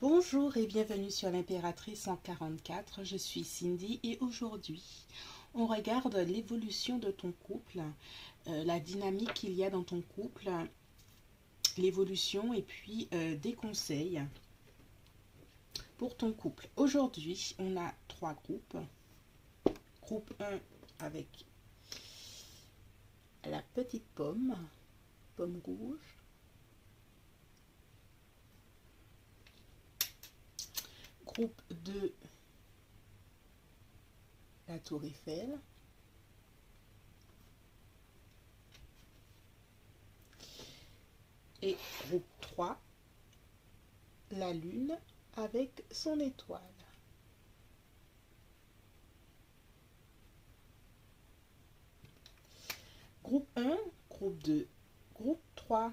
Bonjour et bienvenue sur l'Impératrice 144, je suis Cindy et aujourd'hui on regarde l'évolution de ton couple, la dynamique qu'il y a dans ton couple, l'évolution et puis des conseils pour ton couple. Aujourd'hui on a trois groupes. Groupe 1 avec la petite pomme, pomme rouge. Groupe 2, la tour Eiffel. Et groupe 3, la lune avec son étoile. Groupe 1, groupe 2, groupe 3.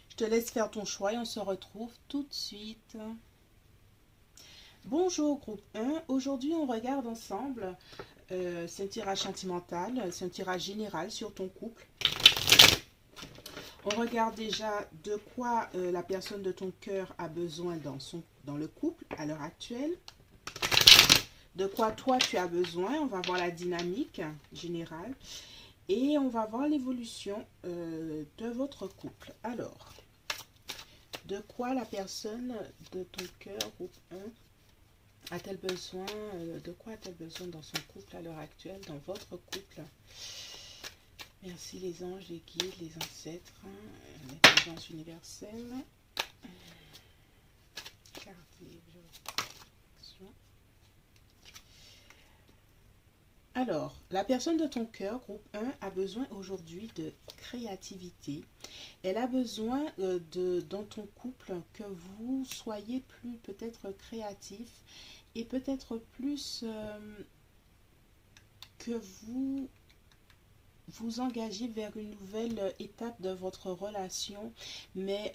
Je te laisse faire ton choix et on se retrouve tout de suite. Bonjour groupe 1, aujourd'hui on regarde ensemble, c'est un tirage sentimental, c'est un tirage général sur ton couple. On regarde déjà de quoi la personne de ton cœur a besoin dans le couple à l'heure actuelle. De quoi toi tu as besoin, on va voir la dynamique générale. Et on va voir l'évolution de votre couple. Alors, de quoi la personne de ton cœur, groupe 1, a-t-elle besoin, de quoi a-t-elle besoin dans son couple à l'heure actuelle, dans votre couple? Merci les anges, les guides, les ancêtres, l'intelligence universelle. Alors, la personne de ton cœur, groupe 1, a besoin aujourd'hui de créativité. Elle a besoin dans ton couple que vous soyez plus peut-être créatif et peut-être plus que vous vous engagez vers une nouvelle étape de votre relation, mais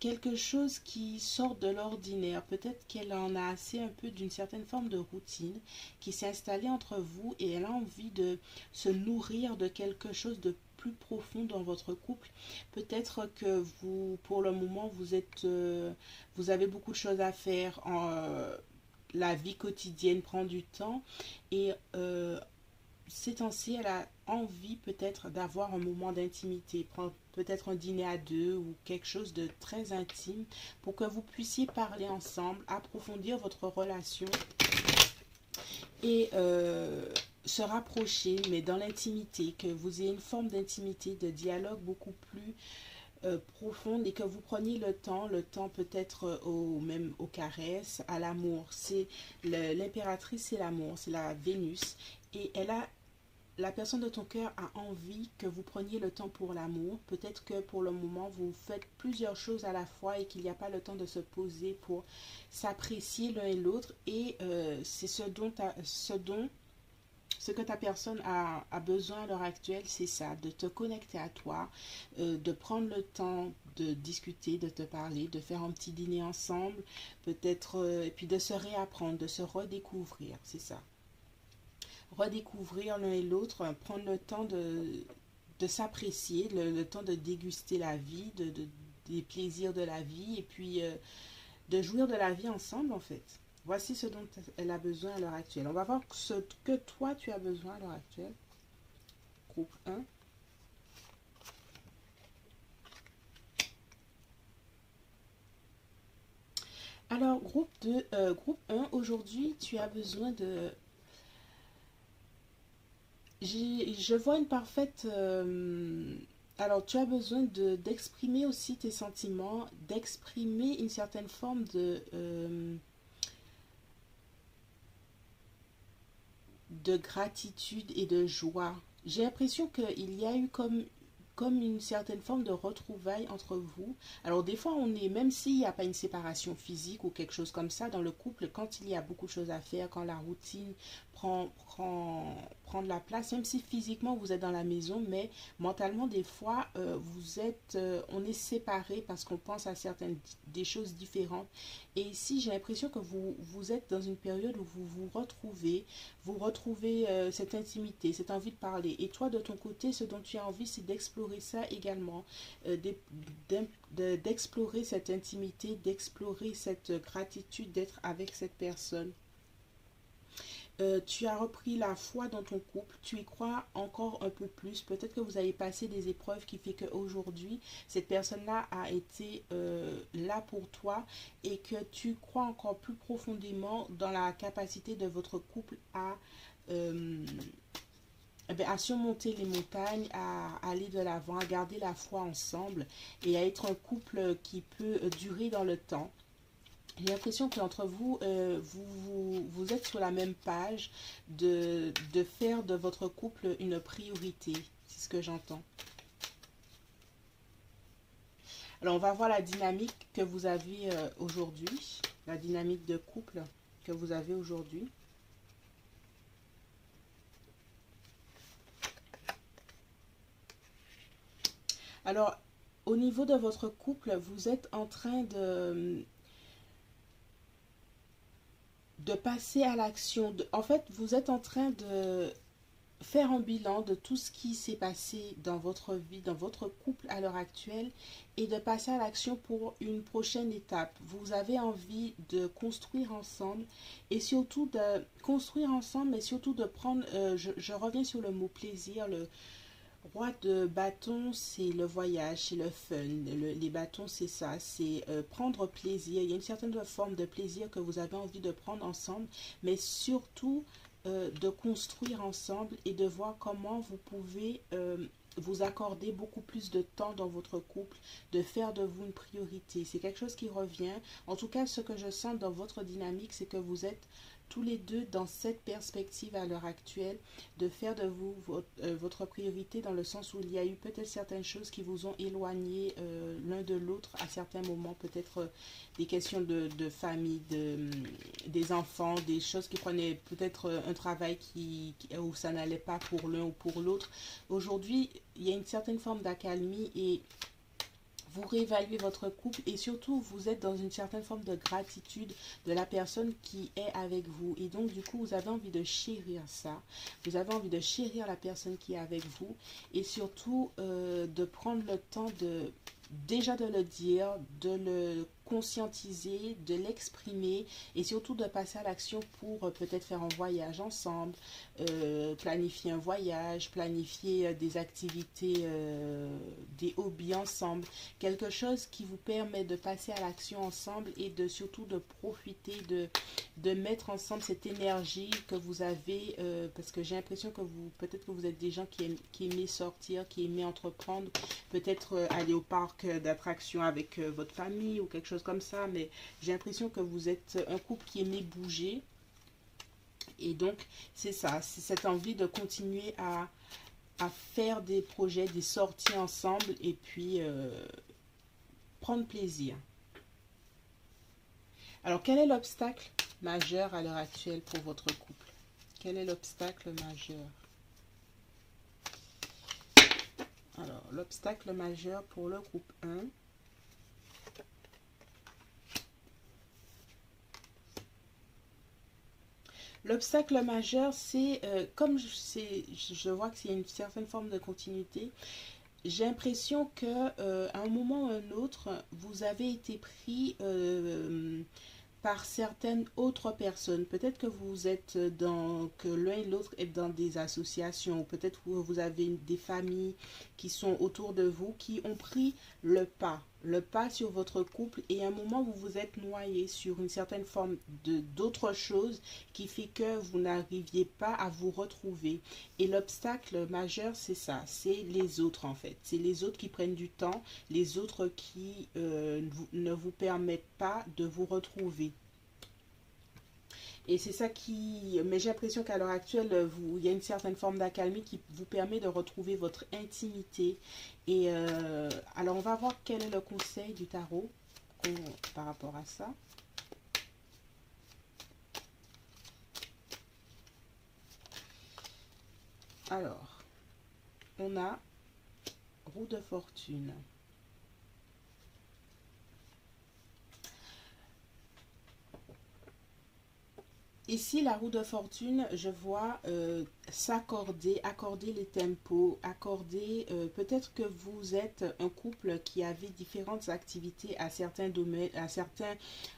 quelque chose qui sort de l'ordinaire. Peut-être qu'elle en a assez un peu d'une certaine forme de routine qui s'est installée entre vous et elle a envie de se nourrir de quelque chose de plus profond dans votre couple. Peut-être que vous, pour le moment, vous avez beaucoup de choses à faire. La vie quotidienne prend du temps et ces temps-ci, elle a envie peut-être d'avoir un moment d'intimité, peut-être un dîner à deux ou quelque chose de très intime pour que vous puissiez parler ensemble, approfondir votre relation et se rapprocher, mais dans l'intimité, que vous ayez une forme d'intimité, de dialogue beaucoup plus profonde et que vous preniez le temps peut-être même aux caresses, à l'amour. C'est l'impératrice, c'est l'amour, c'est la Vénus et la personne de ton cœur a envie que vous preniez le temps pour l'amour. Peut-être que pour le moment, vous faites plusieurs choses à la fois et qu'il n'y a pas le temps de se poser pour s'apprécier l'un et l'autre. Et c'est ce que ta personne a besoin à l'heure actuelle, c'est ça, de te connecter à toi, de prendre le temps de discuter, de te parler, de faire un petit dîner ensemble, peut-être, et puis de se réapprendre, de se redécouvrir, c'est ça. Redécouvrir l'un et l'autre, prendre le temps de s'apprécier, le temps de déguster la vie, des plaisirs de la vie et puis de jouir de la vie ensemble en fait. Voici ce dont elle a besoin à l'heure actuelle. On va voir ce que toi tu as besoin à l'heure actuelle. Groupe 1. Alors groupe 2, groupe 1, aujourd'hui tu as besoin de... Je vois une parfaite... alors, tu as besoin d'exprimer aussi tes sentiments, d'exprimer une certaine forme de gratitude et de joie. J'ai l'impression qu'il y a eu comme une certaine forme de retrouvaille entre vous. Alors des fois, on est, même s'il n'y a pas une séparation physique ou quelque chose comme ça dans le couple, quand il y a beaucoup de choses à faire, quand la routine prendre la place, même si physiquement vous êtes dans la maison, mais mentalement des fois on est séparés parce qu'on pense à des choses différentes. Et ici j'ai l'impression que vous êtes dans une période où vous retrouvez cette intimité, cette envie de parler. Et toi de ton côté, ce dont tu as envie, c'est d'explorer ça également, d'explorer cette intimité, d'explorer cette gratitude d'être avec cette personne. Tu as repris la foi dans ton couple, tu y crois encore un peu plus. Peut-être que vous avez passé des épreuves qui fait qu'aujourd'hui, cette personne-là a été là pour toi et que tu crois encore plus profondément dans la capacité de votre couple euh, à surmonter les montagnes, à aller de l'avant, à garder la foi ensemble et à être un couple qui peut durer dans le temps. J'ai l'impression qu'entre vous, vous êtes sur la même page de faire de votre couple une priorité. C'est ce que j'entends. Alors, on va voir la dynamique que vous avez aujourd'hui. La dynamique de couple que vous avez aujourd'hui. Alors, au niveau de votre couple, vous êtes en train de passer à l'action. En fait, vous êtes en train de faire un bilan de tout ce qui s'est passé dans votre vie, dans votre couple à l'heure actuelle et de passer à l'action pour une prochaine étape. Vous avez envie de construire ensemble et surtout de construire ensemble, mais surtout de prendre, je reviens sur le mot plaisir, le roi de bâton, c'est le voyage, c'est le fun. Les bâtons, c'est ça, c'est prendre plaisir. Il y a une certaine forme de plaisir que vous avez envie de prendre ensemble, mais surtout de construire ensemble et de voir comment vous pouvez vous accorder beaucoup plus de temps dans votre couple, de faire de vous une priorité. C'est quelque chose qui revient. En tout cas, ce que je sens dans votre dynamique, c'est que vous êtes tous les deux dans cette perspective à l'heure actuelle de faire de vous votre priorité dans le sens où il y a eu peut-être certaines choses qui vous ont éloigné l'un de l'autre à certains moments, peut-être des questions de famille, des enfants, des choses qui prenaient peut-être un travail où ça n'allait pas pour l'un ou pour l'autre. Aujourd'hui, il y a une certaine forme d'accalmie et vous réévaluez votre couple et surtout vous êtes dans une certaine forme de gratitude de la personne qui est avec vous et donc du coup vous avez envie de chérir ça, vous avez envie de chérir la personne qui est avec vous et surtout de prendre le temps de déjà de le dire, de le conscientiser, de l'exprimer et surtout de passer à l'action pour peut-être faire un voyage ensemble, planifier un voyage, planifier des activités, des hobbies ensemble, quelque chose qui vous permet de passer à l'action ensemble et de surtout de profiter, de mettre ensemble cette énergie que vous avez, parce que j'ai l'impression que peut-être que vous êtes des gens qui aimez sortir, qui aimez entreprendre, peut-être aller au parc d'attractions avec votre famille ou quelque chose comme ça, mais j'ai l'impression que vous êtes un couple qui aimait bouger et donc c'est ça, c'est cette envie de continuer à faire des projets, des sorties ensemble et puis prendre plaisir. Alors quel est l'obstacle majeur à l'heure actuelle pour votre couple? Quel est l'obstacle majeur? Alors l'obstacle majeur pour le groupe 1. L'obstacle majeur, c'est comme je vois qu'il y a une certaine forme de continuité, j'ai l'impression que à un moment ou un autre, vous avez été pris par certaines autres personnes. Peut-être que que l'un et l'autre est dans des associations, ou peut-être que vous avez des familles qui sont autour de vous, qui ont pris le pas sur votre couple, et à un moment vous vous êtes noyé sur une certaine forme d'autre chose qui fait que vous n'arriviez pas à vous retrouver. Et l'obstacle majeur, c'est ça, c'est les autres en fait. C'est les autres qui prennent du temps, les autres qui ne vous permettent pas de vous retrouver. Et c'est ça qui... Mais j'ai l'impression qu'à l'heure actuelle, il y a une certaine forme d'accalmie qui vous permet de retrouver votre intimité. Et alors, on va voir quel est le conseil du tarot par rapport à ça. Alors, on a roue de fortune. Ici, la roue de fortune, je vois accorder les tempos, accorder, peut-être que vous êtes un couple qui avait différentes activités à certains domaines, à certains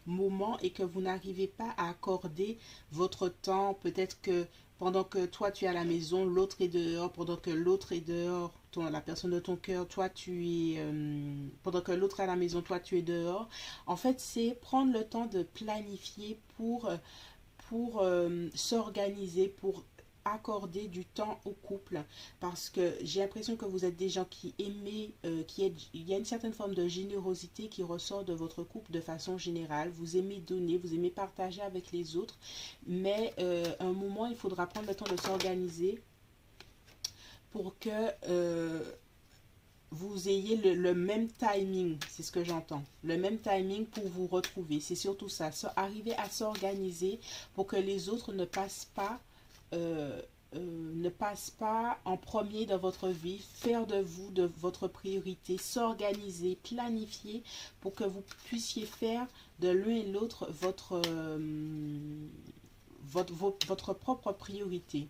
moments et que vous n'arrivez pas à accorder votre temps. Peut-être que pendant que toi tu es à la maison, l'autre est dehors, pendant que l'autre est dehors, la personne de ton cœur, toi tu es, pendant que l'autre est à la maison, toi tu es dehors. En fait, c'est prendre le temps de planifier pour s'organiser, pour accorder du temps au couple parce que j'ai l'impression que vous êtes des gens qui aimez, il y a une certaine forme de générosité qui ressort de votre couple de façon générale. Vous aimez donner, vous aimez partager avec les autres, mais à un moment, il faudra prendre le temps de s'organiser pour que vous ayez le même timing, c'est ce que j'entends, le même timing pour vous retrouver. C'est surtout ça, arriver à s'organiser pour que les autres euh, ne passent pas en premier dans votre vie, faire de vous de votre priorité, s'organiser, planifier pour que vous puissiez faire de l'un et l'autre votre propre priorité.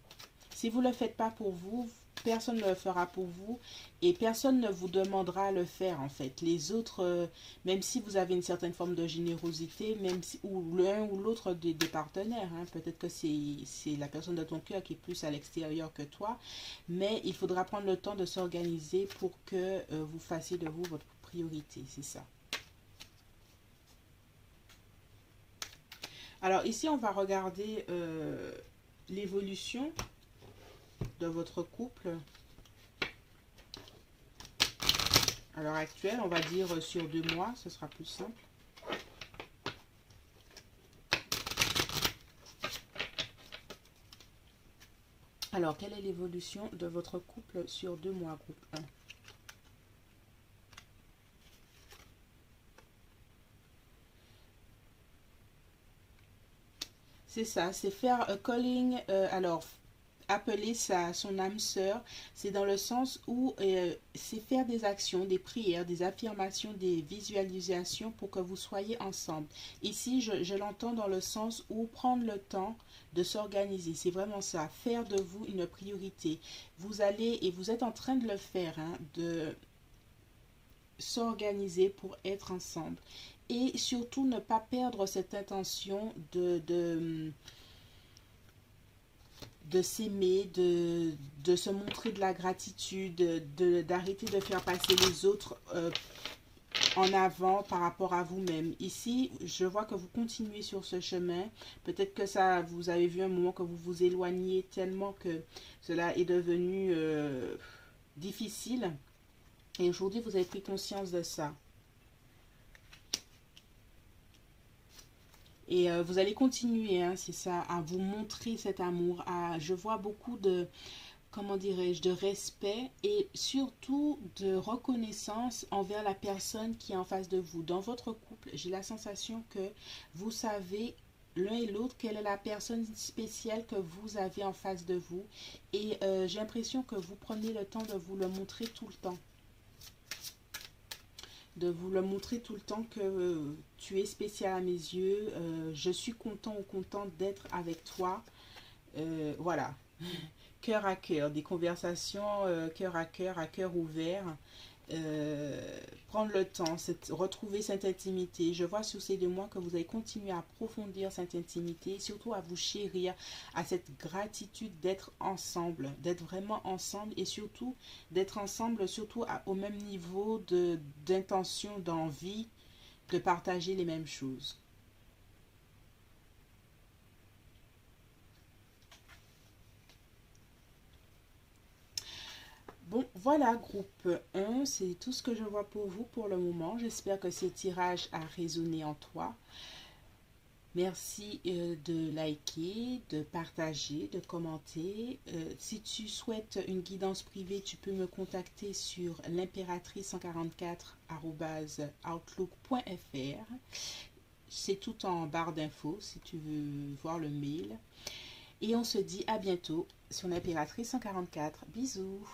Si vous ne le faites pas pour vous, personne ne le fera pour vous et personne ne vous demandera à le faire en fait. Les autres, même si vous avez une certaine forme de générosité, même si, ou l'un ou l'autre des partenaires, hein, peut-être que c'est la personne de ton cœur qui est plus à l'extérieur que toi, mais il faudra prendre le temps de s'organiser pour que vous fassiez de vous votre priorité, c'est ça. Alors ici, on va regarder l'évolution de votre couple à l'heure actuelle. On va dire sur 2 mois, ce sera plus simple. Alors, quelle est l'évolution de votre couple sur 2 mois, groupe 1? C'est ça, c'est faire calling, alors appeler son âme sœur, c'est dans le sens où c'est faire des actions, des prières, des affirmations, des visualisations pour que vous soyez ensemble. Ici, je l'entends dans le sens où prendre le temps de s'organiser, c'est vraiment ça, faire de vous une priorité. Vous allez, et vous êtes en train de le faire, hein, de s'organiser pour être ensemble. Et surtout ne pas perdre cette intention de s'aimer, de se montrer de la gratitude, d'arrêter de faire passer les autres en avant par rapport à vous-même. Ici, je vois que vous continuez sur ce chemin. Peut-être que ça, vous avez vu un moment que vous vous éloignez tellement que cela est devenu difficile. Et aujourd'hui, vous avez pris conscience de ça. Et vous allez continuer, hein, c'est ça, à vous montrer cet amour. Je vois beaucoup de, comment dirais-je, de respect et surtout de reconnaissance envers la personne qui est en face de vous. Dans votre couple, j'ai la sensation que vous savez l'un et l'autre quelle est la personne spéciale que vous avez en face de vous. Et j'ai l'impression que vous prenez le temps de vous le montrer tout le temps. De vous le montrer tout le temps que tu es spécial à mes yeux, je suis content ou contente d'être avec toi. Voilà, cœur à cœur, des conversations à cœur ouvert. Prendre le temps, retrouver cette intimité. Je vois sur ces 2 mois que vous allez continuer à approfondir cette intimité, surtout à vous chérir, à cette gratitude d'être ensemble, d'être vraiment ensemble et surtout d'être ensemble, surtout au même niveau d'intention, d'envie, de partager les mêmes choses. Bon, voilà, groupe 1, c'est tout ce que je vois pour vous pour le moment. J'espère que ce tirage a résonné en toi. Merci de liker, de partager, de commenter. Si tu souhaites une guidance privée, tu peux me contacter sur l'impératrice144@outlook.fr. C'est tout en barre d'infos si tu veux voir le mail. Et on se dit à bientôt Son impératrice 144. Bisous.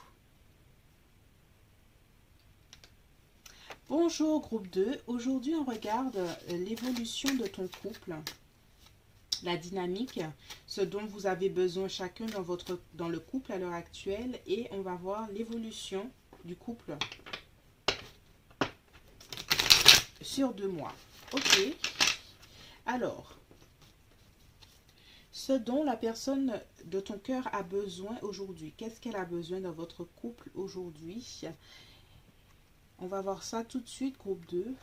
Bonjour groupe 2. Aujourd'hui on regarde l'évolution de ton couple, la dynamique, ce dont vous avez besoin chacun dans le couple à l'heure actuelle, et on va voir l'évolution du couple sur 2 mois. Ok. Alors, ce dont la personne de ton cœur a besoin aujourd'hui. Qu'est-ce qu'elle a besoin dans votre couple aujourd'hui? On va voir ça tout de suite, groupe 2.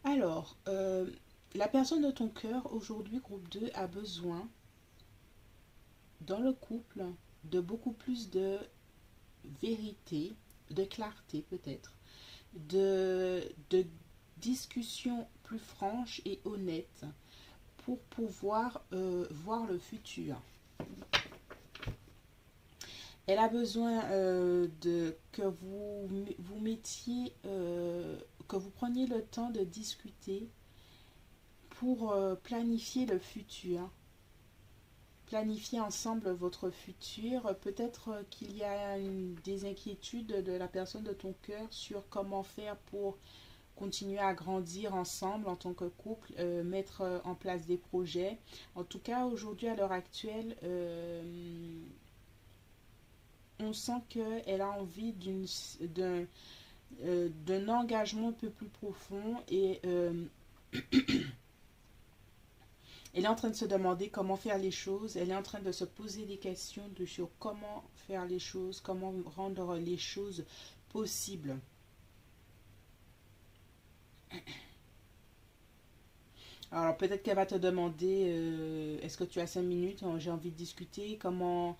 Alors, la personne de ton cœur aujourd'hui, groupe 2, a besoin dans le couple de beaucoup plus de vérité, de clarté peut-être, de discussions plus franches et honnêtes pour pouvoir voir le futur. Elle a besoin que vous mettiez, que vous preniez le temps de discuter pour planifier le futur. Planifier ensemble votre futur. Peut-être qu'il y a des inquiétudes de la personne de ton cœur sur comment faire pour continuer à grandir ensemble en tant que couple, mettre en place des projets. En tout cas, aujourd'hui, à l'heure actuelle, on sent qu'elle a envie d'un engagement un peu plus profond, et elle est en train de se demander comment faire les choses. Elle est en train de se poser des questions sur comment faire les choses, comment rendre les choses possibles. Alors peut-être qu'elle va te demander, est-ce que tu as 5 minutes, j'ai envie de discuter, comment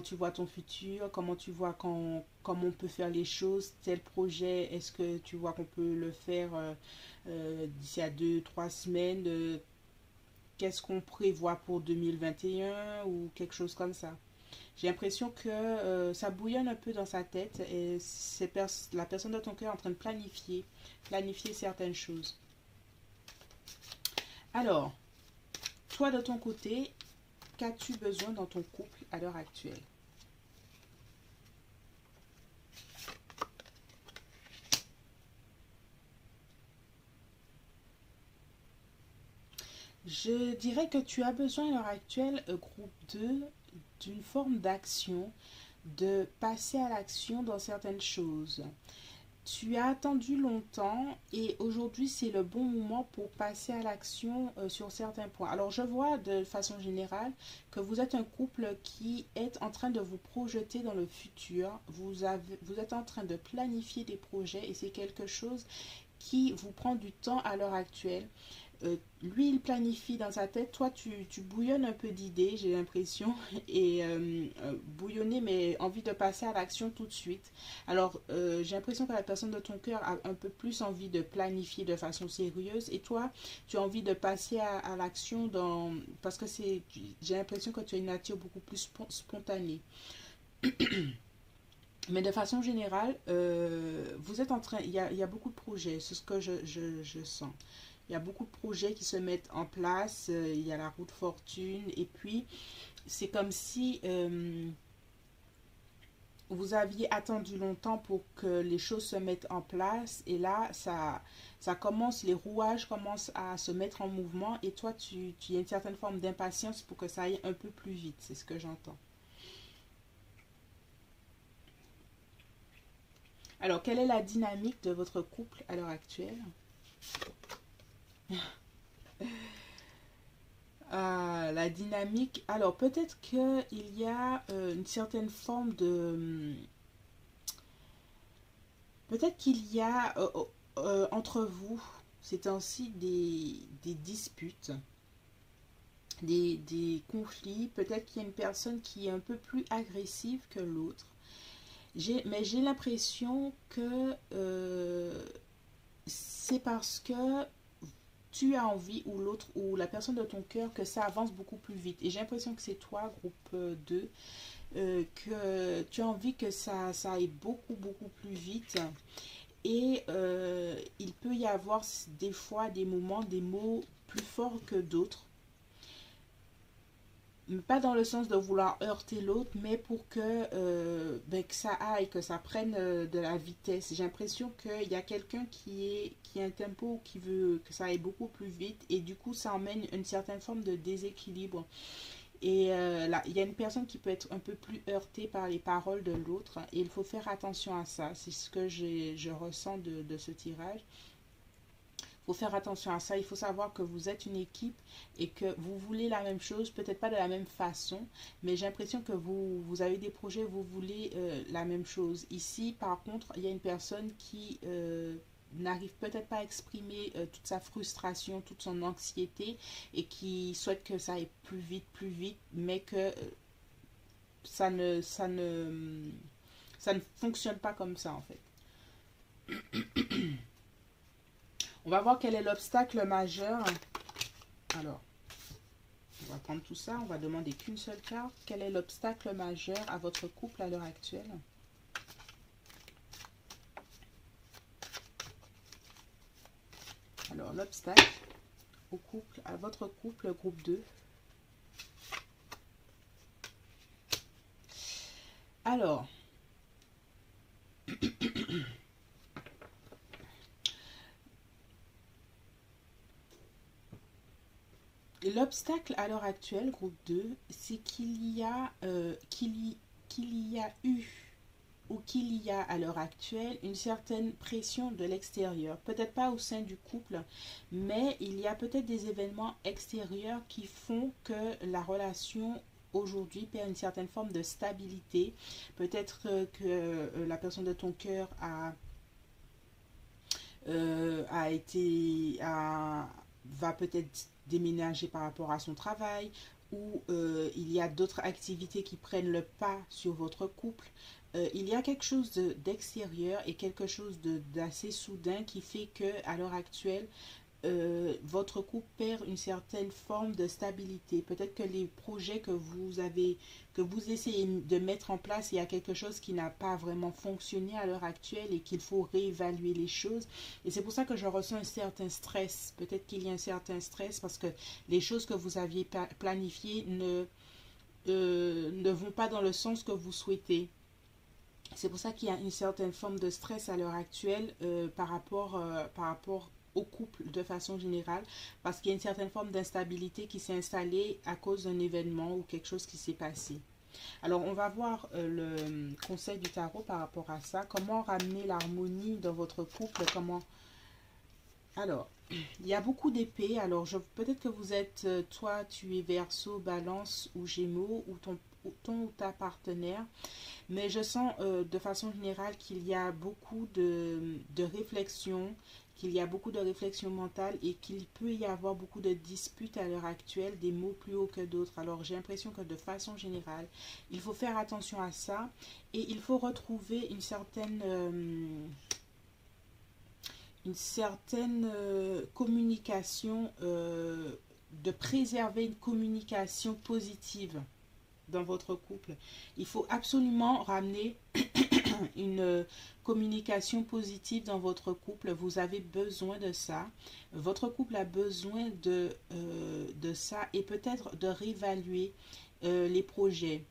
tu vois ton futur, comment tu vois comment on peut faire les choses, tel projet, est-ce que tu vois qu'on peut le faire d'ici à 2, 3 semaines, qu'est-ce qu'on prévoit pour 2021 ou quelque chose comme ça. J'ai l'impression que ça bouillonne un peu dans sa tête, et la personne de ton cœur est en train de planifier certaines choses. Alors, toi de ton côté, qu'as-tu besoin dans ton couple à l'heure actuelle? Je dirais que tu as besoin à l'heure actuelle, groupe 2, d'une forme d'action, de passer à l'action dans certaines choses. Tu as attendu longtemps et aujourd'hui c'est le bon moment pour passer à l'action sur certains points. Alors je vois de façon générale que vous êtes un couple qui est en train de vous projeter dans le futur. Vous êtes en train de planifier des projets, et c'est quelque chose qui vous prend du temps à l'heure actuelle. Lui, il planifie dans sa tête, toi, tu bouillonnes un peu d'idées, j'ai l'impression, et bouillonner, mais envie de passer à l'action tout de suite. Alors, j'ai l'impression que la personne de ton cœur a un peu plus envie de planifier de façon sérieuse, et toi, tu as envie de passer à l'action parce que j'ai l'impression que tu as une nature beaucoup plus spontanée. Mais de façon générale, vous êtes en train, il y a beaucoup de projets, c'est ce que je sens. Il y a beaucoup de projets qui se mettent en place, il y a la roue de fortune, et puis c'est comme si vous aviez attendu longtemps pour que les choses se mettent en place, et là, ça commence, les rouages commencent à se mettre en mouvement, et toi, tu as une certaine forme d'impatience pour que ça aille un peu plus vite, c'est ce que j'entends. Alors, quelle est la dynamique de votre couple à l'heure actuelle? La dynamique. Alors, peut-être qu'il y a une certaine forme de. Peut-être qu'il y a entre vous, ces temps-ci, des disputes, des conflits. Peut-être qu'il y a une personne qui est un peu plus agressive que l'autre. Mais j'ai l'impression que c'est parce que tu as envie, ou l'autre, ou la personne de ton cœur, que ça avance beaucoup plus vite. Et j'ai l'impression que c'est toi, groupe 2, que tu as envie que ça aille beaucoup, beaucoup plus vite. Et il peut y avoir des fois des moments, des mots plus forts que d'autres. pas dans le sens de vouloir heurter l'autre, mais pour que, que ça aille, que ça prenne de la vitesse. J'ai l'impression qu'il y a quelqu'un qui a un tempo qui veut que ça aille beaucoup plus vite et du coup ça emmène une certaine forme de déséquilibre. Et là, il y a une personne qui peut être un peu plus heurtée par les paroles de l'autre et il faut faire attention à ça. C'est ce que je ressens de ce tirage. Il faut faire attention à ça. Il faut savoir que vous êtes une équipe et que vous voulez la même chose, peut-être pas de la même façon, mais j'ai l'impression que vous avez des projets, vous voulez la même chose. Ici, par contre, il y a une personne qui n'arrive peut-être pas à exprimer toute sa frustration, toute son anxiété et qui souhaite que ça aille plus vite, mais que ça ne, ça ne, ça ne fonctionne pas comme ça en fait. On va voir quel est l'obstacle majeur. Alors, on va prendre tout ça, on va demander qu'une seule carte. Quel est l'obstacle majeur à votre couple à l'heure actuelle? Alors, l'obstacle au couple, à votre couple, groupe 2. Alors, l'obstacle à l'heure actuelle, groupe 2, c'est qu'il y a eu ou qu'il y a à l'heure actuelle une certaine pression de l'extérieur. Peut-être pas au sein du couple, mais il y a peut-être des événements extérieurs qui font que la relation aujourd'hui perd une certaine forme de stabilité. Peut-être que la personne de ton cœur a été va peut-être déménager par rapport à son travail ou il y a d'autres activités qui prennent le pas sur votre couple. Il y a quelque chose d'extérieur et quelque chose d'assez soudain qui fait que à l'heure actuelle votre couple perd une certaine forme de stabilité. Peut-être que les projets que vous essayez de mettre en place, il y a quelque chose qui n'a pas vraiment fonctionné à l'heure actuelle et qu'il faut réévaluer les choses. Et c'est pour ça que je ressens un certain stress. Peut-être qu'il y a un certain stress parce que les choses que vous aviez planifiées ne vont pas dans le sens que vous souhaitez. C'est pour ça qu'il y a une certaine forme de stress à l'heure actuelle par rapport au couple de façon générale, parce qu'il y a une certaine forme d'instabilité qui s'est installée à cause d'un événement ou quelque chose qui s'est passé. Alors, on va voir le conseil du tarot par rapport à ça. Comment ramener l'harmonie dans votre couple? Alors, il y a beaucoup d'épées. Alors, peut-être que vous êtes, toi, tu es Verseau, Balance ou Gémeaux, ou ton ou ta partenaire. Mais je sens de façon générale qu'il y a beaucoup de réflexion, qu'il y a beaucoup de réflexion mentale et qu'il peut y avoir beaucoup de disputes à l'heure actuelle, des mots plus hauts que d'autres. Alors j'ai l'impression que de façon générale, il faut faire attention à ça et il faut retrouver une certaine communication, de préserver une communication positive dans votre couple. Il faut absolument ramener une communication positive dans votre couple. Vous avez besoin de ça. Votre couple a besoin de ça et peut-être de réévaluer les projets.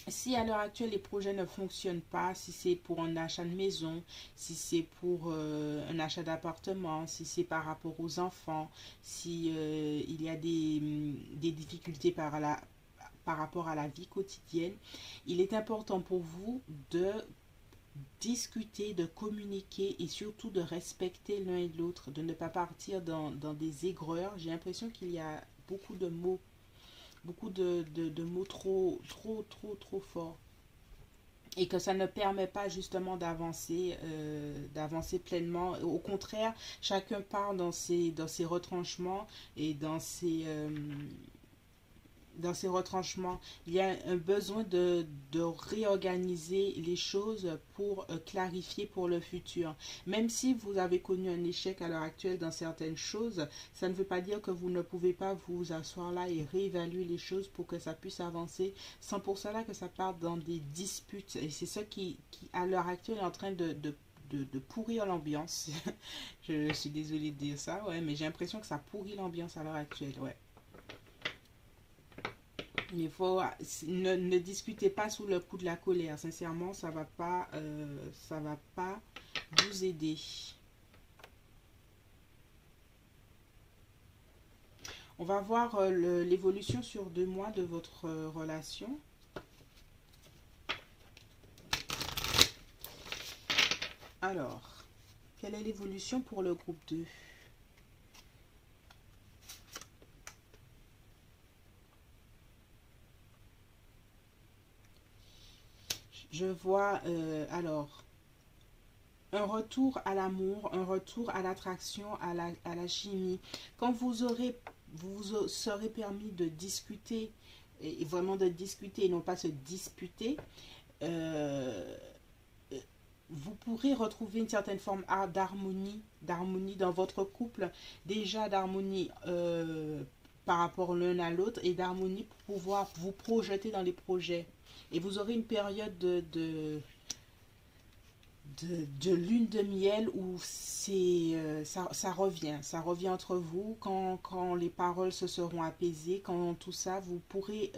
Si à l'heure actuelle les projets ne fonctionnent pas, si c'est pour un achat de maison, si c'est pour un achat d'appartement, si c'est par rapport aux enfants, si il y a des difficultés par rapport à la vie quotidienne, il est important pour vous de discuter, de communiquer et surtout de respecter l'un et l'autre, de ne pas partir dans des aigreurs. J'ai l'impression qu'il y a beaucoup de mots trop forts et que ça ne permet pas justement d'avancer pleinement. Au contraire, chacun part dans ses retranchements et dans ces retranchements, il y a un besoin de réorganiser les choses pour clarifier pour le futur. Même si vous avez connu un échec à l'heure actuelle dans certaines choses, ça ne veut pas dire que vous ne pouvez pas vous asseoir là et réévaluer les choses pour que ça puisse avancer, sans pour cela que ça parte dans des disputes. Et c'est ça qui à l'heure actuelle, est en train de pourrir l'ambiance. Je suis désolée de dire ça, ouais, mais j'ai l'impression que ça pourrit l'ambiance à l'heure actuelle, ouais. Il faut, ne discutez pas sous le coup de la colère. Sincèrement, ça va pas vous aider. On va voir l'évolution sur 2 mois de votre relation. Alors, quelle est l'évolution pour le groupe 2? Je vois, alors, un retour à l'amour, un retour à l'attraction, à la chimie. Quand vous serez permis de discuter, et vraiment de discuter et non pas se disputer, euh, vous pourrez retrouver une certaine forme d'harmonie dans votre couple, déjà d'harmonie par rapport l'un à l'autre et d'harmonie pour pouvoir vous projeter dans les projets. Et vous aurez une période de lune de miel où ça revient entre vous quand les paroles se seront apaisées, quand tout ça, vous pourrez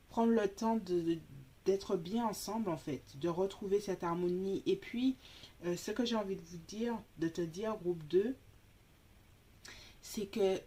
prendre le temps d'être bien ensemble en fait, de retrouver cette harmonie. Et puis, ce que j'ai envie de vous dire, de te dire, groupe 2, c'est que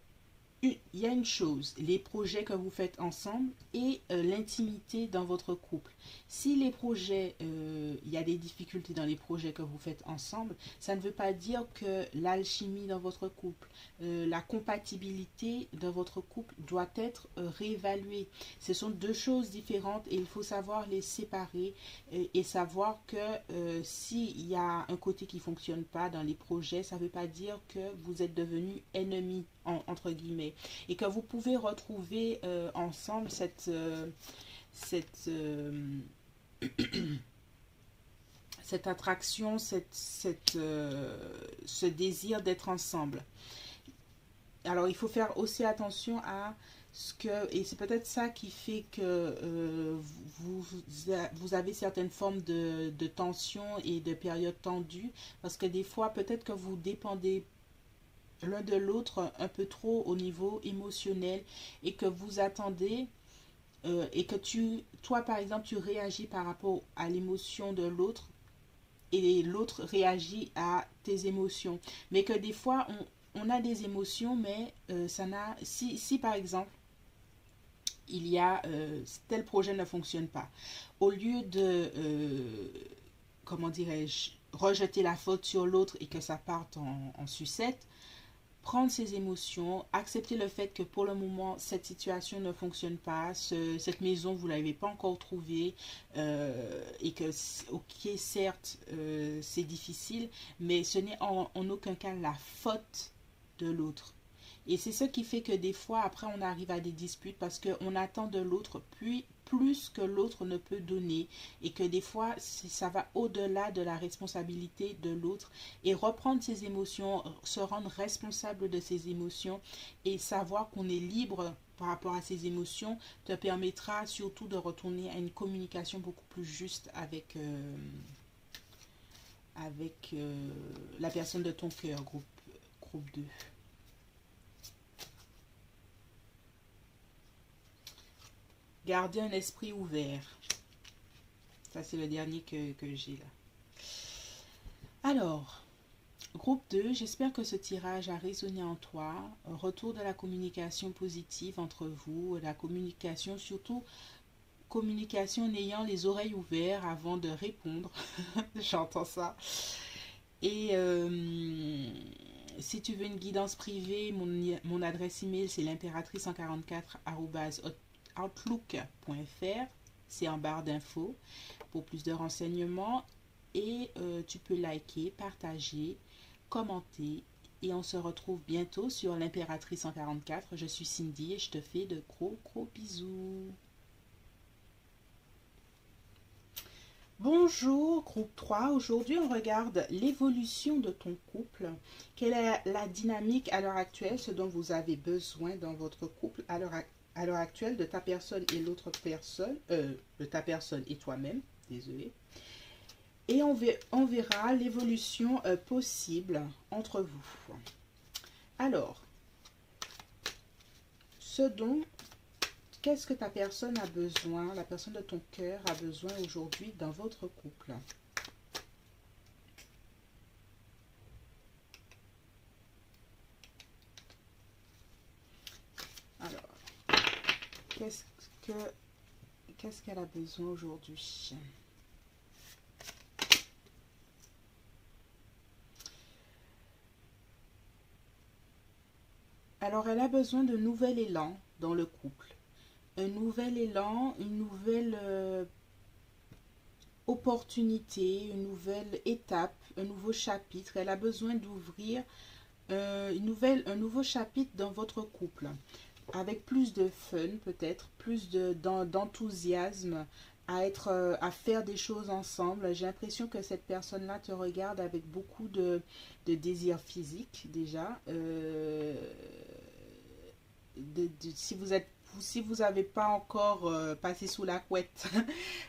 il y a une chose, les projets que vous faites ensemble et l'intimité dans votre couple. Si les projets, il y a des difficultés dans les projets que vous faites ensemble, ça ne veut pas dire que l'alchimie dans votre couple, la compatibilité dans votre couple doit être réévaluée. Ce sont 2 choses différentes et il faut savoir les séparer et savoir que s'il y a un côté qui ne fonctionne pas dans les projets, ça ne veut pas dire que vous êtes devenus ennemis, entre guillemets, et que vous pouvez retrouver ensemble cette, cette attraction, ce désir d'être ensemble. Alors il faut faire aussi attention à ce que, et c'est peut-être ça qui fait que vous avez certaines formes de tension et de périodes tendues, parce que des fois peut-être que vous dépendez l'un de l'autre un peu trop au niveau émotionnel et que vous attendez et que toi par exemple, tu réagis par rapport à l'émotion de l'autre et l'autre réagit à tes émotions. Mais que des fois, on a des émotions, mais ça n'a... Si par exemple, il y a tel projet ne fonctionne pas, au lieu de, comment dirais-je, rejeter la faute sur l'autre et que ça parte en sucette, prendre ses émotions, accepter le fait que pour le moment, cette situation ne fonctionne pas, cette maison, vous ne l'avez pas encore trouvée, et que, ok, certes, c'est difficile, mais ce n'est en aucun cas la faute de l'autre. Et c'est ce qui fait que des fois, après, on arrive à des disputes parce qu'on attend de l'autre plus que l'autre ne peut donner et que des fois, ça va au-delà de la responsabilité de l'autre. Et reprendre ses émotions, se rendre responsable de ses émotions et savoir qu'on est libre par rapport à ses émotions te permettra surtout de retourner à une communication beaucoup plus juste avec la personne de ton cœur, groupe 2. Garder un esprit ouvert. Ça, c'est le dernier que j'ai là. Alors, groupe 2, j'espère que ce tirage a résonné en toi. Retour de la communication positive entre vous, la communication, surtout communication en ayant les oreilles ouvertes avant de répondre. J'entends ça. Et si tu veux une guidance privée, mon adresse email c'est l'impératrice144@outlook.fr. C'est en barre d'infos pour plus de renseignements. Et tu peux liker, partager, commenter. Et on se retrouve bientôt sur l'impératrice 144. Je suis Cindy et je te fais de gros bisous. Bonjour groupe 3, aujourd'hui on regarde l'évolution de ton couple. Quelle est la dynamique à l'heure actuelle, ce dont vous avez besoin dans votre couple à l'heure actuelle de ta personne et l'autre personne, de ta personne et toi-même, désolé. Et on verra l'évolution possible entre vous. Alors, ce dont qu'est-ce que ta personne a besoin, la personne de ton cœur a besoin aujourd'hui dans votre couple? Alors, qu'est-ce que qu'est-ce qu'elle a besoin aujourd'hui? Alors, elle a besoin de nouvel élan dans le couple. Un nouvel élan, une nouvelle opportunité, une nouvelle étape, un nouveau chapitre. Elle a besoin d'ouvrir un nouveau chapitre dans votre couple. Avec plus de fun peut-être, plus d'enthousiasme à faire des choses ensemble. J'ai l'impression que cette personne-là te regarde avec beaucoup de désir physique déjà. Si vous êtes si vous n'avez pas encore passé sous la couette,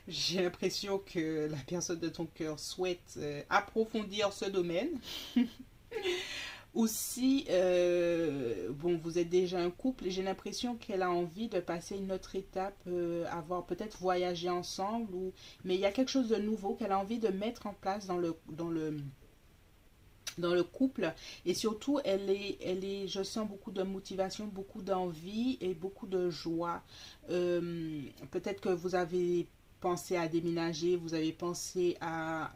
j'ai l'impression que la personne de ton cœur souhaite approfondir ce domaine. Aussi, bon, vous êtes déjà un couple et j'ai l'impression qu'elle a envie de passer une autre étape, avoir peut-être voyager ensemble, mais il y a quelque chose de nouveau qu'elle a envie de mettre en place dans le couple. Et surtout, je sens beaucoup de motivation, beaucoup d'envie et beaucoup de joie. Peut-être que vous avez pensé à déménager, vous avez pensé à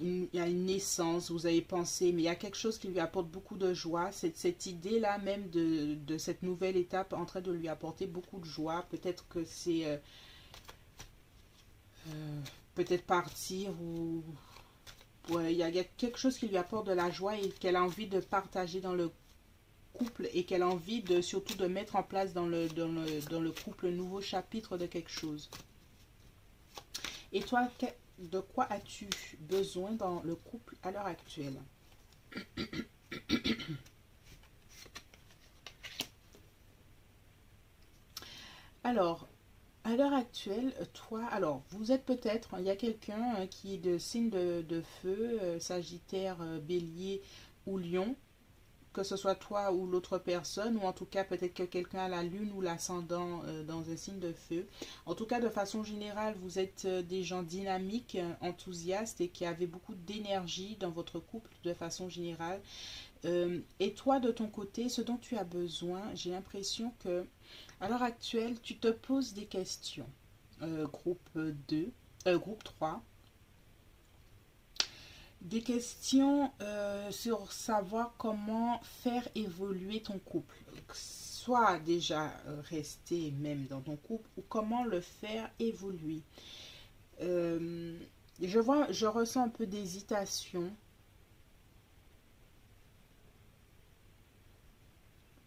une naissance, vous avez pensé, mais il y a quelque chose qui lui apporte beaucoup de joie. Cette idée-là même de cette nouvelle étape en train de lui apporter beaucoup de joie. Peut-être que c'est peut-être partir ou ouais, il y a quelque chose qui lui apporte de la joie et qu'elle a envie de partager dans le couple et qu'elle a envie de surtout de mettre en place dans le couple un nouveau chapitre de quelque chose. Et toi, de quoi as-tu besoin dans le couple à l'heure actuelle? Alors, à l'heure actuelle, toi, alors, vous êtes peut-être, il y a quelqu'un qui est de signe de feu, Sagittaire, Bélier ou Lion, que ce soit toi ou l'autre personne, ou en tout cas peut-être que quelqu'un a la lune ou l'ascendant dans un signe de feu. En tout cas, de façon générale, vous êtes des gens dynamiques, enthousiastes et qui avaient beaucoup d'énergie dans votre couple de façon générale. Et toi, de ton côté, ce dont tu as besoin, j'ai l'impression que à l'heure actuelle, tu te poses des questions. Groupe 2, groupe 3, des questions sur savoir comment faire évoluer ton couple. Soit déjà rester même dans ton couple ou comment le faire évoluer. Euh, je ressens un peu d'hésitation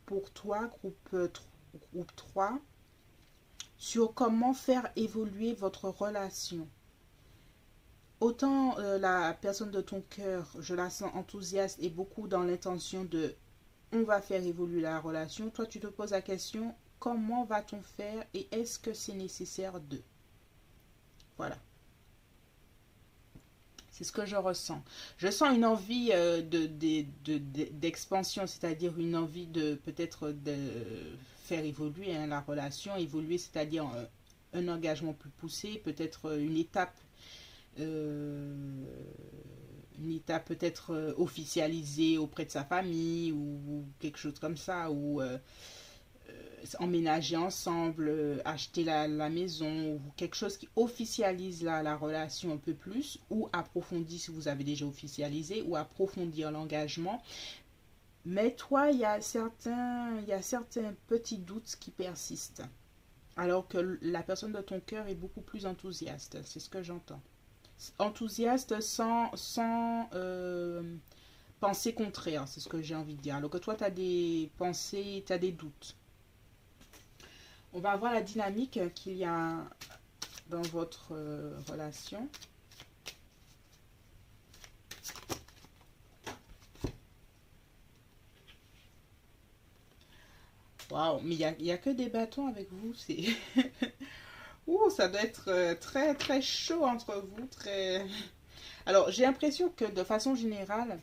pour toi, groupe 3, sur comment faire évoluer votre relation. Autant la personne de ton cœur, je la sens enthousiaste et beaucoup dans l'intention de on va faire évoluer la relation. Toi, tu te poses la question comment va-t-on faire et est-ce que c'est nécessaire de. Voilà, c'est ce que je ressens. Je sens une envie d'expansion, c'est-à-dire une envie de peut-être de faire évoluer la relation, évoluer, c'est-à-dire un engagement plus poussé, peut-être euh, une étape peut-être officialisée auprès de sa famille ou quelque chose comme ça, ou emménager ensemble, acheter la maison, ou quelque chose qui officialise la relation un peu plus, ou approfondir si vous avez déjà officialisé, ou approfondir l'engagement. Mais toi, il y a certains petits doutes qui persistent, alors que la personne de ton cœur est beaucoup plus enthousiaste, c'est ce que j'entends. Enthousiaste sans pensée contraire, c'est ce que j'ai envie de dire. Alors que toi, tu as des pensées, tu as des doutes. On va voir la dynamique qu'il y a dans votre relation. Waouh, mais il y a que des bâtons avec vous, c'est... Ouh, ça doit être très très chaud entre vous, très... Alors, j'ai l'impression que de façon générale,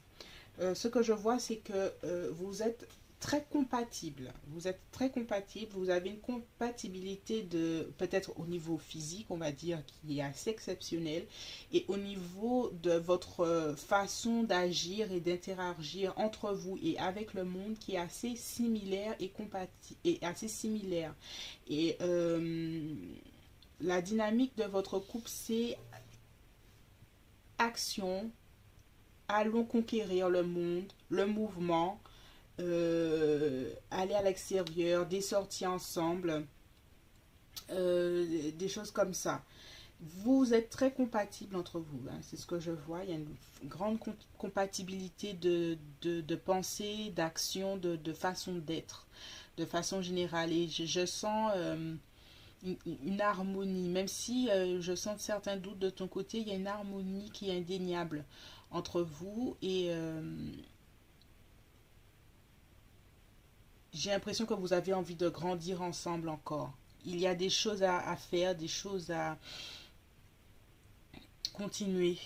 ce que je vois, c'est que vous êtes très compatibles. Vous êtes très compatibles. Vous avez une compatibilité de peut-être au niveau physique, on va dire, qui est assez exceptionnelle, et au niveau de votre façon d'agir et d'interagir entre vous et avec le monde qui est assez similaire et assez similaire. Et la dynamique de votre couple, c'est action, allons conquérir le monde, le mouvement, aller à l'extérieur, des sorties ensemble, des choses comme ça. Vous êtes très compatibles entre vous, hein, c'est ce que je vois. Il y a une grande compatibilité de pensée, d'action, de façon d'être, de façon générale. Et je sens une harmonie, même si je sens certains doutes de ton côté, il y a une harmonie qui est indéniable entre vous et j'ai l'impression que vous avez envie de grandir ensemble encore. Il y a des choses à faire, des choses à continuer.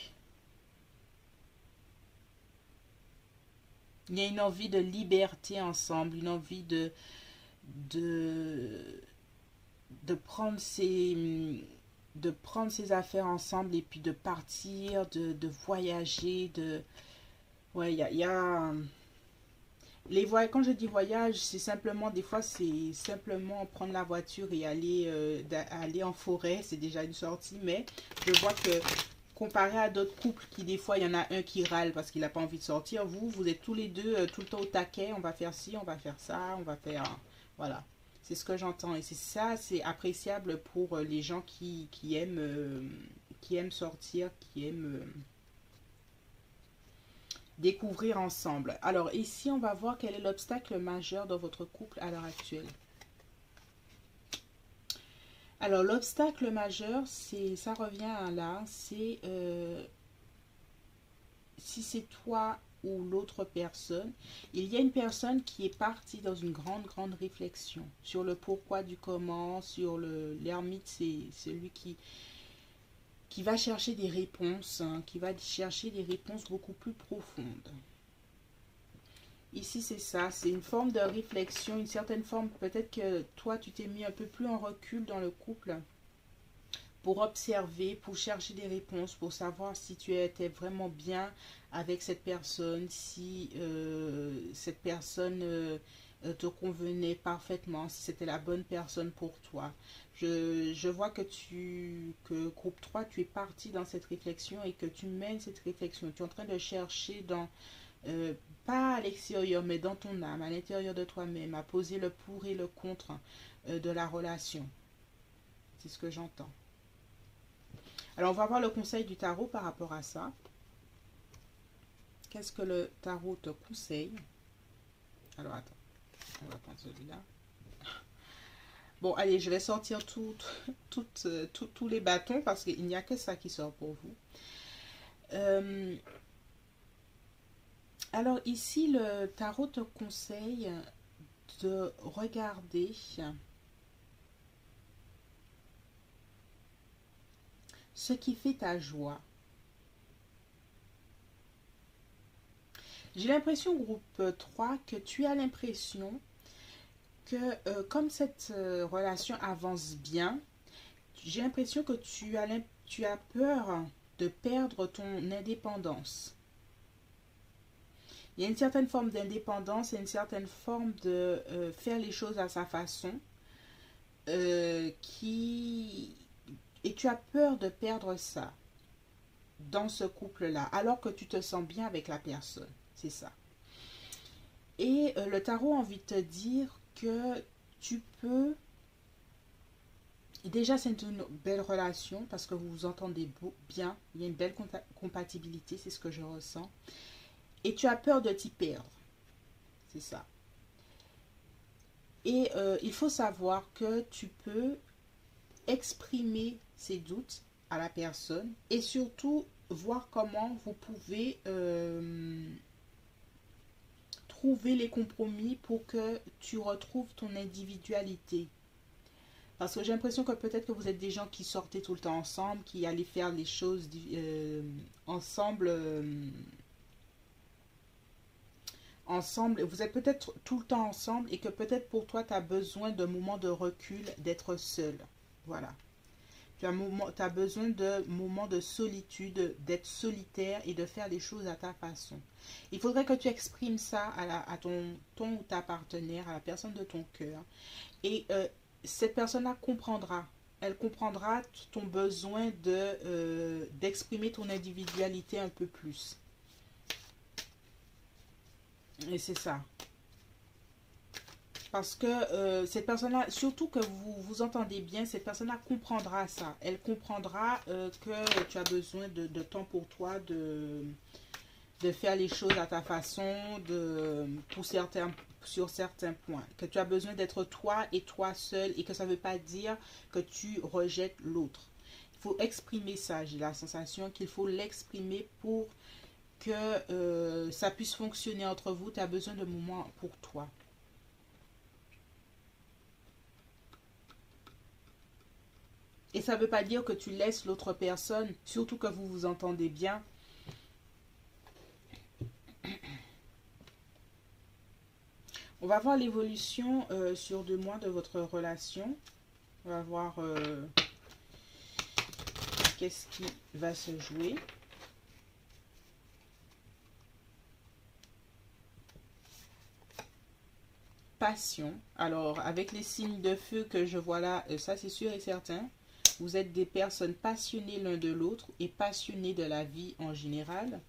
Il y a une envie de liberté ensemble, une envie de, de de prendre ses affaires ensemble et puis de partir, de voyager, de... Ouais, il y a les voyages, quand je dis voyage, c'est simplement, des fois, c'est simplement prendre la voiture et aller, aller en forêt, c'est déjà une sortie, mais je vois que comparé à d'autres couples qui, des fois, il y en a un qui râle parce qu'il n'a pas envie de sortir, vous êtes tous les deux tout le temps au taquet, on va faire ci, on va faire ça, on va faire... Voilà, c'est ce que j'entends et c'est ça, c'est appréciable pour les gens qui aiment sortir, qui aiment... découvrir ensemble. Alors ici, on va voir quel est l'obstacle majeur dans votre couple à l'heure actuelle. Alors l'obstacle majeur, c'est, ça revient à là, c'est si c'est toi ou l'autre personne, il y a une personne qui est partie dans une grande réflexion sur le pourquoi du comment, sur l'ermite, c'est celui qui va chercher des réponses, hein, qui va chercher des réponses beaucoup plus profondes. Ici, c'est ça, c'est une forme de réflexion, une certaine forme, peut-être que toi, tu t'es mis un peu plus en recul dans le couple pour observer, pour chercher des réponses, pour savoir si tu étais vraiment bien avec cette personne, si cette personne te convenait parfaitement, si c'était la bonne personne pour toi. Je vois que groupe 3 tu es parti dans cette réflexion et que tu mènes cette réflexion. Tu es en train de chercher dans euh, pas à l'extérieur, mais dans ton âme, à l'intérieur de toi-même, à poser le pour et le contre de la relation. C'est ce que j'entends. Alors, on va voir le conseil du tarot par rapport à ça. Qu'est-ce que le tarot te conseille? Alors, attends, on va prendre celui-là. Bon, allez, je vais sortir tous les bâtons parce qu'il n'y a que ça qui sort pour vous. Alors ici, le tarot te conseille de regarder ce qui fait ta joie. J'ai l'impression, groupe 3, que tu as l'impression que comme cette relation avance bien, j'ai l'impression que tu as peur de perdre ton indépendance. Il y a une certaine forme d'indépendance et une certaine forme de faire les choses à sa façon qui... Et tu as peur de perdre ça dans ce couple-là, alors que tu te sens bien avec la personne. C'est ça. Et le tarot a envie de te dire que tu peux... Déjà, c'est une belle relation parce que vous vous entendez bien. Il y a une belle compatibilité, c'est ce que je ressens. Et tu as peur de t'y perdre. C'est ça. Et il faut savoir que tu peux exprimer ses doutes à la personne et surtout voir comment vous pouvez trouver les compromis pour que tu retrouves ton individualité. Parce que j'ai l'impression que peut-être que vous êtes des gens qui sortaient tout le temps ensemble, qui allaient faire les choses ensemble ensemble, vous êtes peut-être tout le temps ensemble et que peut-être pour toi, tu as besoin d'un moment de recul, d'être seul. Voilà. Tu as besoin de moments de solitude, d'être solitaire et de faire les choses à ta façon. Il faudrait que tu exprimes ça à ton ou ta partenaire, à la personne de ton cœur. Et cette personne-là comprendra. Elle comprendra ton besoin d'exprimer ton individualité un peu plus. Et c'est ça. Parce que cette personne-là, surtout que vous vous entendez bien, cette personne-là comprendra ça. Elle comprendra que tu as besoin de temps pour toi, de faire les choses à ta façon, sur certains points. Que tu as besoin d'être toi et toi seul et que ça ne veut pas dire que tu rejettes l'autre. Il faut exprimer ça. J'ai la sensation qu'il faut l'exprimer pour que ça puisse fonctionner entre vous. Tu as besoin de moments pour toi. Et ça ne veut pas dire que tu laisses l'autre personne, surtout que vous vous entendez bien. On va voir l'évolution sur 2 mois de votre relation. On va voir qu'est-ce qui va se jouer. Passion. Alors, avec les signes de feu que je vois là, ça c'est sûr et certain. Vous êtes des personnes passionnées l'un de l'autre et passionnées de la vie en général.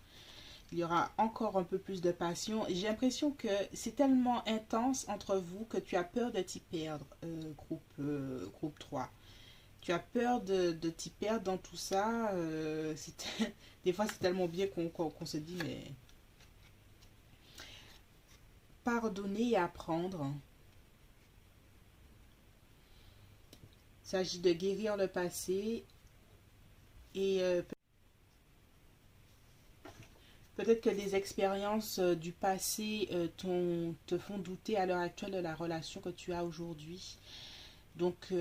Il y aura encore un peu plus de passion. J'ai l'impression que c'est tellement intense entre vous que tu as peur de t'y perdre, groupe 3. Tu as peur de t'y perdre dans tout ça. Des fois, c'est tellement bien qu'on se dit, mais pardonner et apprendre. Il s'agit de guérir le passé et peut-être que des expériences du passé te font douter à l'heure actuelle de la relation que tu as aujourd'hui. Donc,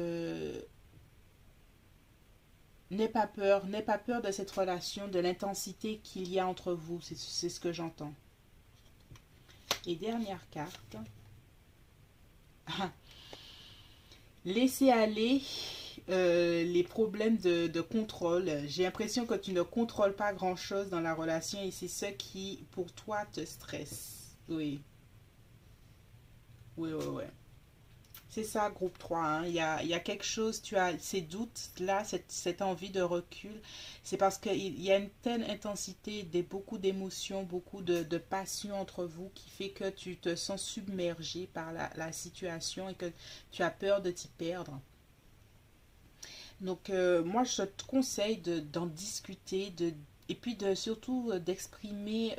n'aie pas peur de cette relation, de l'intensité qu'il y a entre vous. C'est ce que j'entends. Et dernière carte. Laissez aller les problèmes de contrôle. J'ai l'impression que tu ne contrôles pas grand-chose dans la relation et c'est ce qui, pour toi, te stresse. Oui, oui, oui, oui. C'est ça, groupe 3. Hein. Il y a quelque chose, tu as ces doutes là, cette envie de recul. C'est parce qu'il y a une telle intensité, beaucoup d'émotions, beaucoup de passion entre vous qui fait que tu te sens submergé par la situation et que tu as peur de t'y perdre. Donc, moi, je te conseille d'en discuter et puis surtout d'exprimer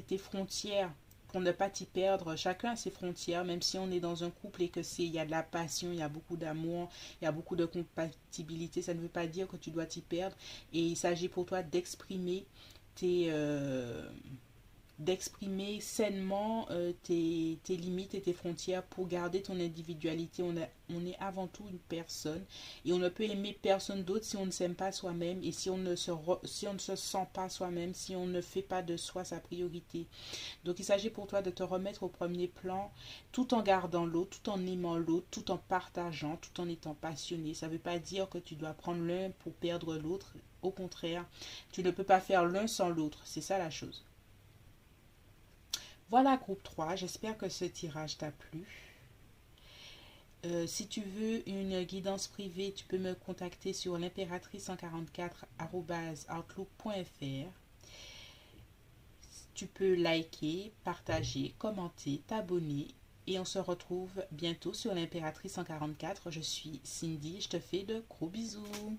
tes frontières pour ne pas t'y perdre. Chacun a ses frontières, même si on est dans un couple et que il y a de la passion, il y a beaucoup d'amour, il y a beaucoup de compatibilité, ça ne veut pas dire que tu dois t'y perdre. Et il s'agit pour toi d'exprimer tes, d'exprimer sainement tes limites et tes frontières pour garder ton individualité. On est avant tout une personne et on ne peut aimer personne d'autre si on ne s'aime pas soi-même et si si on ne se sent pas soi-même, si on ne fait pas de soi sa priorité. Donc il s'agit pour toi de te remettre au premier plan tout en gardant l'autre, tout en aimant l'autre, tout en partageant, tout en étant passionné. Ça ne veut pas dire que tu dois prendre l'un pour perdre l'autre. Au contraire, tu ne peux pas faire l'un sans l'autre. C'est ça la chose. Voilà, groupe 3, j'espère que ce tirage t'a plu. Si tu veux une guidance privée, tu peux me contacter sur l'impératrice144@outlook.fr. Tu peux liker, partager, commenter, t'abonner et on se retrouve bientôt sur l'impératrice 144. Je suis Cindy, je te fais de gros bisous.